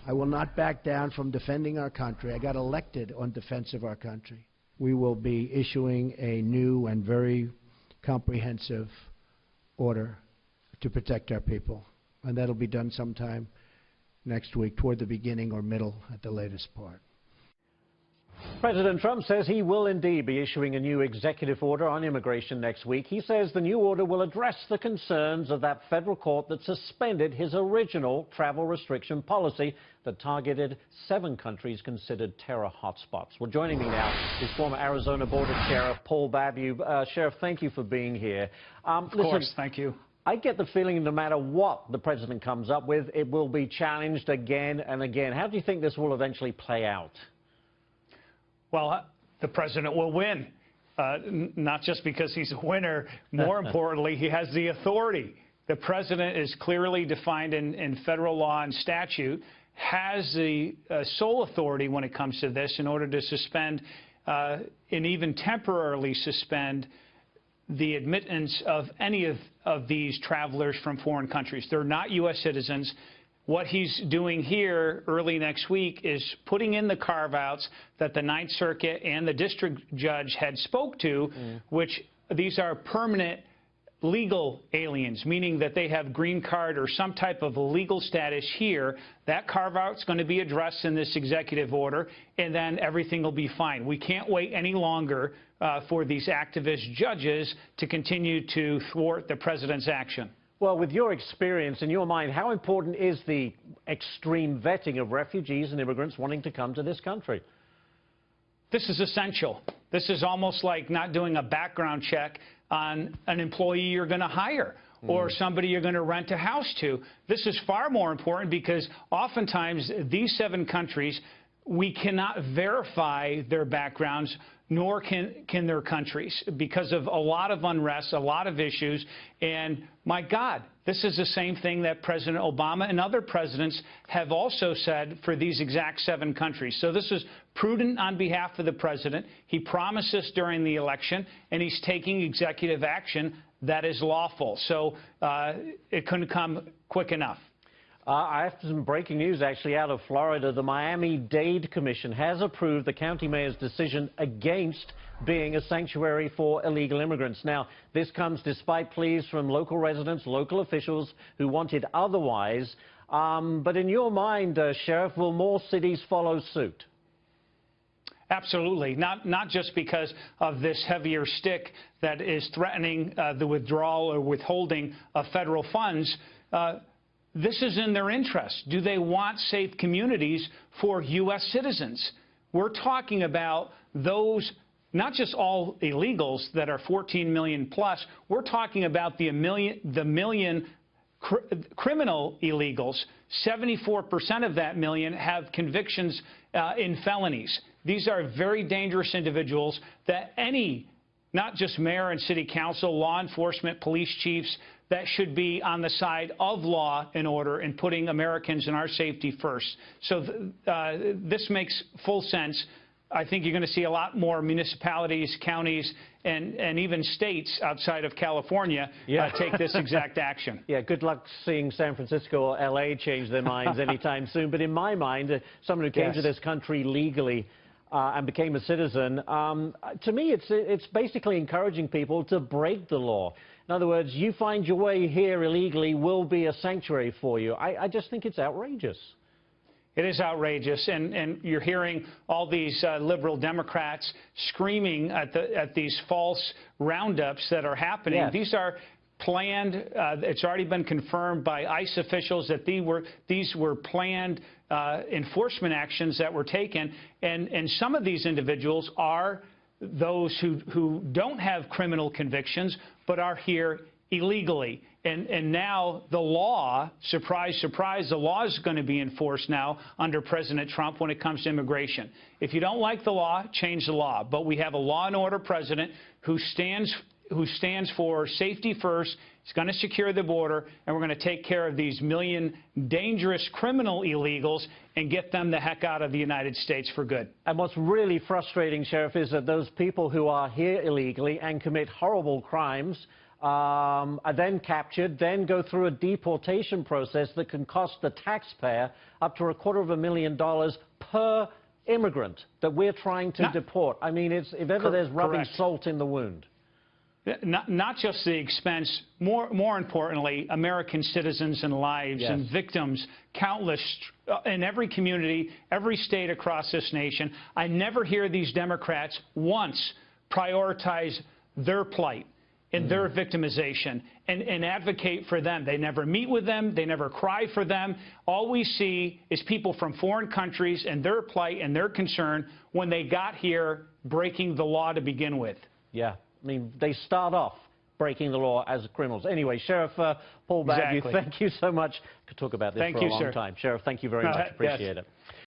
I will not back down from defending our country. I got elected on defense of our country. We will be issuing a new and very comprehensive order to protect our people, and that'll be done sometime next week, toward the beginning or middle at the latest part. President Trump says he will indeed be issuing a new executive order on immigration next week. He says the new order will address the concerns of that federal court that suspended his original travel restriction policy that targeted 7 countries considered terror hotspots. Well, joining me now is former Arizona Border Sheriff Paul Babeu. Sheriff, thank you for being here. Of course, thank you. I get the feeling no matter what the president comes up with, it will be challenged again and again. How do you think this will eventually play out? Well, the president will win, not just because he's a winner. More importantly, he has the authority. The president is clearly defined in federal law and statute, has the sole authority when it comes to this in order to suspend and even temporarily suspend the admittance of any of these travelers from foreign countries. They're not U.S. citizens. What he's doing here early next week is putting in the carve-outs that the Ninth Circuit and the district judge had spoke to, which these are permanent legal aliens, meaning that they have green card or some type of legal status here. That carve-out is going to be addressed in this executive order, and then everything will be fine. We can't wait any longer for these activist judges to continue to thwart the president's action. Well, with your experience, in your mind, how important is the extreme vetting of refugees and immigrants wanting to come to this country? This is essential. This is almost like not doing a background check on an employee you're going to hire or somebody you're going to rent a house to. This is far more important because oftentimes these 7 countries, we cannot verify their backgrounds, nor can their countries, because of a lot of unrest, a lot of issues. And my God, this is the same thing that President Obama and other presidents have also said for these exact 7 countries. So this is prudent on behalf of the president. He promised this during the election, and he's taking executive action that is lawful. So it couldn't come quick enough. I have some breaking news, actually, out of Florida. The Miami-Dade Commission has approved the county mayor's decision against being a sanctuary for illegal immigrants. Now, this comes despite pleas from local residents, local officials who wanted otherwise. But in your mind, Sheriff, will more cities follow suit? Absolutely. Not just because of this heavier stick that is threatening the withdrawal or withholding of federal funds. This is in their interest. Do they want safe communities for U.S. citizens? We're talking about those, not just all illegals that are 14 million plus. We're talking about the million criminal illegals. 74% of that million have convictions in felonies. These are very dangerous individuals that any, not just mayor and city council, law enforcement, police chiefs, that should be on the side of law and order and putting Americans and our safety first. So this makes full sense. I think you're going to see a lot more municipalities, counties, and even states outside of California take this exact action. Yeah, good luck seeing San Francisco or L.A. change their minds anytime soon. But in my mind, someone who came to this country legally and became a citizen, to me, it's basically encouraging people to break the law. In other words, you find your way here illegally will be a sanctuary for you. I just think it's outrageous. It is outrageous, and you're hearing all these liberal Democrats screaming at these false roundups that are happening. Yes. These are planned. It's already been confirmed by ICE officials that these were planned enforcement actions that were taken, and some of these individuals are those who don't have criminal convictions but are here illegally. And now the law, surprise, surprise, the law is going to be enforced now under President Trump when it comes to immigration. If you don't like the law, change the law. But we have a law and order president who stands for safety first. He's going to secure the border, and we're going to take care of these million dangerous criminal illegals and get them the heck out of the United States for good. And what's really frustrating, Sheriff, is that those people who are here illegally and commit horrible crimes are then captured, then go through a deportation process that can cost the taxpayer up to $250,000 per immigrant that we're trying to deport. I mean, if ever there's rubbing salt in the wound. Not just the expense, more importantly, American citizens and lives and victims, countless in every community, every state across this nation. I never hear these Democrats once prioritize their plight and their victimization and advocate for them. They never meet with them. They never cry for them. All we see is people from foreign countries and their plight and their concern when they got here breaking the law to begin with. Yeah. I mean, they start off breaking the law as criminals. Anyway, Sheriff Paul Babeu, thank you so much. Could talk about this for a long time. Sheriff, thank you very much. Appreciate it.